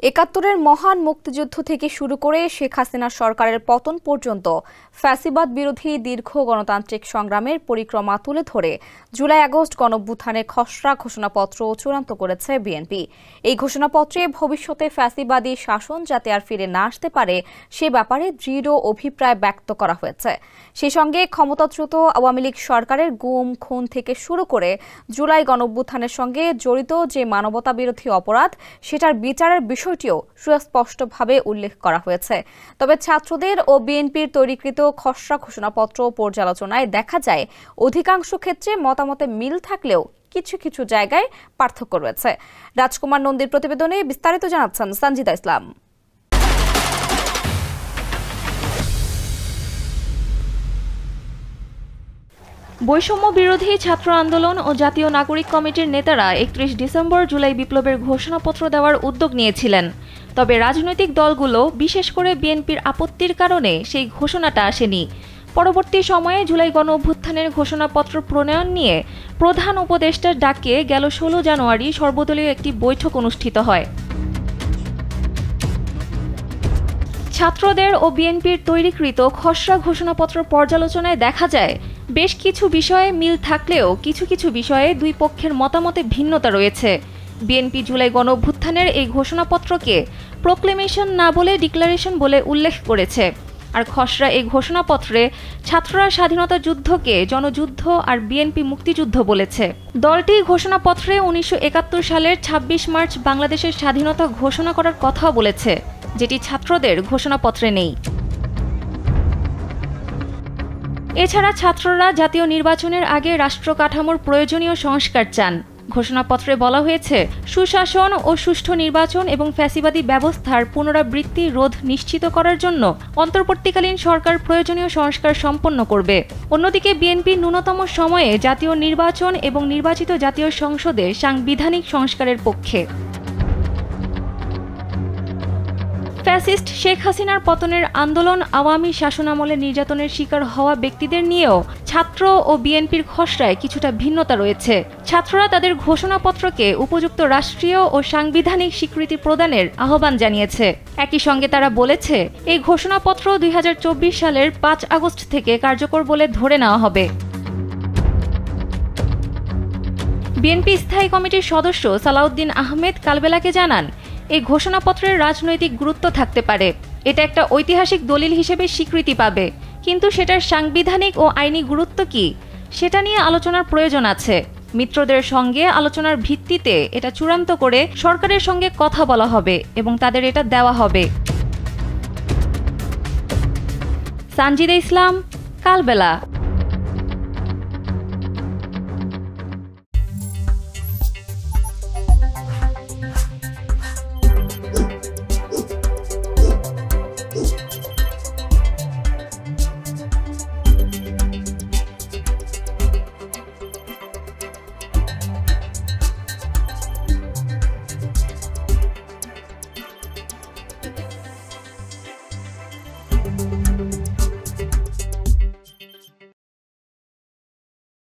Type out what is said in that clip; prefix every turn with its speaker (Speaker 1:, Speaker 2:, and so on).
Speaker 1: একাত্তরের মহান মুক্তিযুদ্ধ থেকে শুরু করে শেখ হাসিনা সরকারের পতন পর্যন্ত ফ্যাসিবাদ বিরোধী দীর্ঘ গণতান্ত্রিক সংগ্রামের পরিক্রমা তুলে ধরে জুলাই-আগস্ট গণঅভ্যুত্থানের খসড়া ঘোষণাপত্র চূড়ান্ত করেছে বিএনপি। এই ঘোষণাপত্রে ভবিষ্যতে ফ্যাসিবাদী শাসন যাতে আর ফিরে না আসতে পারে সে ব্যাপারে দৃঢ় অভিপ্রায় ব্যক্ত করা হয়েছে। সেই সঙ্গে ক্ষমতাচ্যুত আওয়ামী লীগ সরকারের গুম খুন থেকে শুরু করে জুলাই গণঅভ্যুত্থানের সঙ্গে জড়িত যে মানবতাবিরোধী অপরাধ সেটার বিচারের বিষয়টিও সুস্পষ্টভাবে উল্লেখ করা হয়েছে। তবে ছাত্রদের ও বিএনপির তৈরিকৃত খসড়া ঘোষণাপত্র পর্যালোচনায় দেখা যায় অধিকাংশ ক্ষেত্রে মতামতে মিল থাকলেও কিছু কিছু জায়গায় পার্থক্য রয়েছে। রাজকুমার নন্দীর প্রতিবেদনে বিস্তারিত জানাচ্ছেন সঞ্জিদা ইসলাম।
Speaker 2: বৈষম্য বিরোধী ছাত্র আন্দোলন ও জাতীয় নাগরিক কমিটির নেতারা ৩১ ডিসেম্বর জুলাই বিপ্লবের ঘোষণাপত্র দেওয়ার উদ্যোগ নিয়েছিলেন। তবে রাজনৈতিক দলগুলো বিশেষ করে বিএনপির আপত্তির কারণে সেই ঘোষণাটা আসেনি। পরবর্তী সময়ে জুলাই গণঅভ্যুত্থানের ঘোষণাপত্র প্রণয়ন নিয়ে প্রধান উপদেষ্টার ডাকে গেল ১৬ জানুয়ারি সর্বদলীয় একটি বৈঠক অনুষ্ঠিত হয়। ছাত্রদের ও বিএনপির তৈরিকৃত খসড়া ঘোষণাপত্র পর্যালোচনায় দেখা যায় বেশ কিছু বিষয়ে মিল থাকলেও কিছু কিছু বিষয়ে দুই পক্ষের মতামতে ভিন্নতা রয়েছে। বিএনপি জুলাই গণঅভ্যুত্থানের এই ঘোষণাপত্রকে প্রোক্লেমেশন না বলে ডিক্লারেশন বলে উল্লেখ করেছে। আর খসড়া এই ঘোষণাপত্রে ছাত্ররা স্বাধীনতা যুদ্ধকে জনযুদ্ধ আর বিএনপি মুক্তিযুদ্ধ বলেছে। দলটি ঘোষণাপত্রে ১৯৭১ সালের ২৬ মার্চ বাংলাদেশের স্বাধীনতা ঘোষণা করার কথাও বলেছে, যেটি ছাত্রদের ঘোষণাপত্রে নেই। এছাড়া ছাত্ররা জাতীয় নির্বাচনের আগে রাষ্ট্র কাঠামোর প্রয়োজনীয় সংস্কার চান। ঘোষণাপত্রে বলা হয়েছে সুশাসন ও সুষ্ঠু নির্বাচন এবং ফ্যাসিবাদী ব্যবস্থার পুনরাবৃত্তি রোধ নিশ্চিত করার জন্য অন্তর্বর্তীকালীন সরকার প্রয়োজনীয় সংস্কার সম্পন্ন করবে। অন্যদিকে বিএনপি ন্যূনতম সময়ে জাতীয় নির্বাচন এবং নির্বাচিত জাতীয় সংসদে সাংবিধানিক সংস্কারের পক্ষে। ফ্যাসিস্ট শেখ হাসিনার পতনের আন্দোলন আওয়ামী শাসনামলে নির্যাতনের শিকার হওয়া ব্যক্তিদের নিয়েও ছাত্র ও বিএনপির খসড়ায় কিছুটা ভিন্নতা রয়েছে। ছাত্ররা তাদের ঘোষণাপত্রকে উপযুক্ত রাষ্ট্রীয় ও সাংবিধানিক স্বীকৃতি প্রদানের আহ্বান জানিয়েছে। একই সঙ্গে তারা বলেছে এই ঘোষণাপত্র ২০২৪ সালের ৫ আগস্ট থেকে কার্যকর বলে ধরে নেওয়া হবে। বিএনপি স্থায়ী কমিটির সদস্য সালাউদ্দিন আহমেদ কালবেলাকে জানান, এই ঘোষণাপত্রের রাজনৈতিক গুরুত্ব থাকতে পারে, এটা একটা ঐতিহাসিক দলিল হিসেবে স্বীকৃতি পাবে, কিন্তু সেটার সাংবিধানিক ও আইনি গুরুত্ব কি সেটা নিয়ে আলোচনার প্রয়োজন আছে। মিত্রদের সঙ্গে আলোচনার ভিত্তিতে এটা চূড়ান্ত করে সরকারের সঙ্গে কথা বলা হবে এবং তাদের এটা দেওয়া হবে। সঞ্জিদা ইসলাম, কালবেলা।